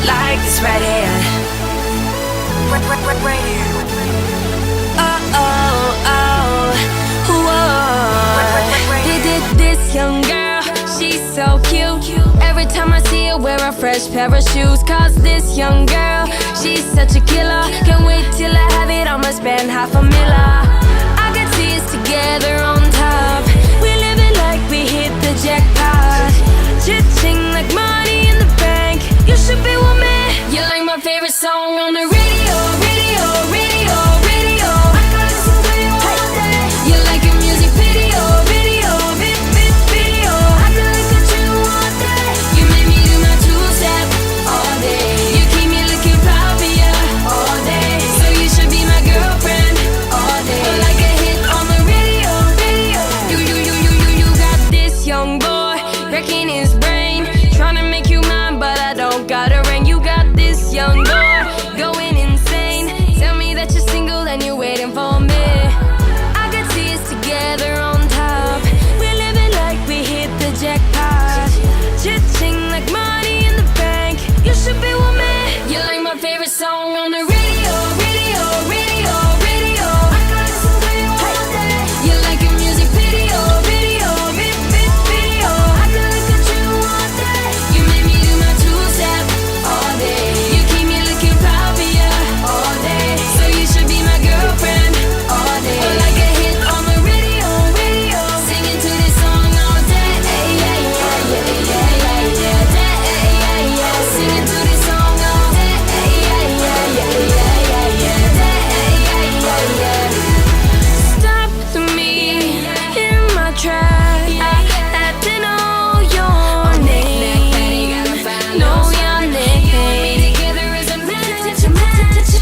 like this right here. Right here. Oh, oh, oh, whoa. This young girl, she's so cute. Every time I see her wear a fresh pair of shoes. Cause this young girl, she's such a killer. Can't wait till I have it, I'ma spend $500,000. I can see us together on top. We live it like we hit the jackpot. Chit-ching like money in the bank. You should be with me. You're like my favorite song on the radio, radio, radio, radio. I could listen to you all day. You're like a music video, video, video. I could look at you all day. You made me do my two-step all day. You keep me looking proud for you all day. So you should be my girlfriend all day. Like a hit on the radio, radio. You got this young boy wrecking his brain, trying to make you mine, but I don't got a ring. You got this young boy going insane. Tell me that you're single and you're waiting for me. I could see us together on top. We're living like we hit the jackpot. Chit-ching like money in the bank. You should be with me. You're like my favorite song on the radio, radio, radio, radio. I could listen to you all day. You're like a music video, video, video. I could look at you all day. You made me do my two-step all day. You keep me looking proud for you all day. So you should be my girlfriend all day. Like a hit on the radio, radio. Singing to this song all day. Yeah, yeah, yeah, yeah, yeah, yeah, yeah. Singing to this song all day. Yeah, yeah, yeah, yeah, yeah, yeah, yeah. Stop me in my tracks. I have to know your name. Know your name.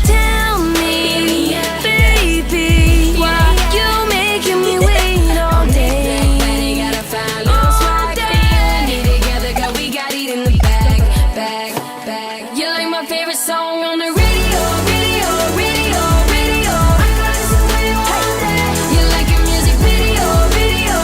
Tell me, baby, why you making me wait all day? All day. Together, 'cause we got it in the bag, bag, bag. You're like my favorite song on the radio, radio, radio, radio. I could listen to you all day. You're like a music video, video,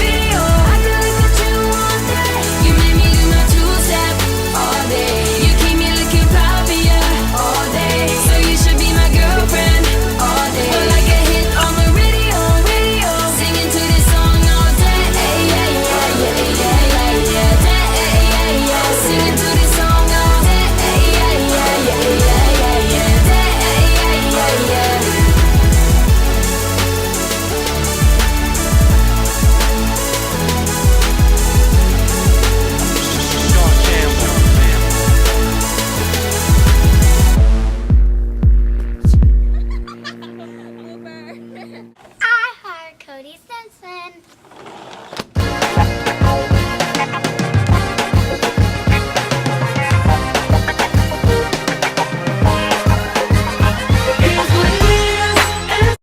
video. I could look at you all day. You made me do my two-step all day. You keep me looking proud for you all day. So you should be my girlfriend all day. Like a hit on the radio, radio. Singing to this song all day. Yeah, yeah, yeah, yeah, yeah, yeah, yeah. Singing to this song all day. Yeah, yeah, yeah, yeah, yeah, yeah, yeah, yeah. I heart Cody Simpson.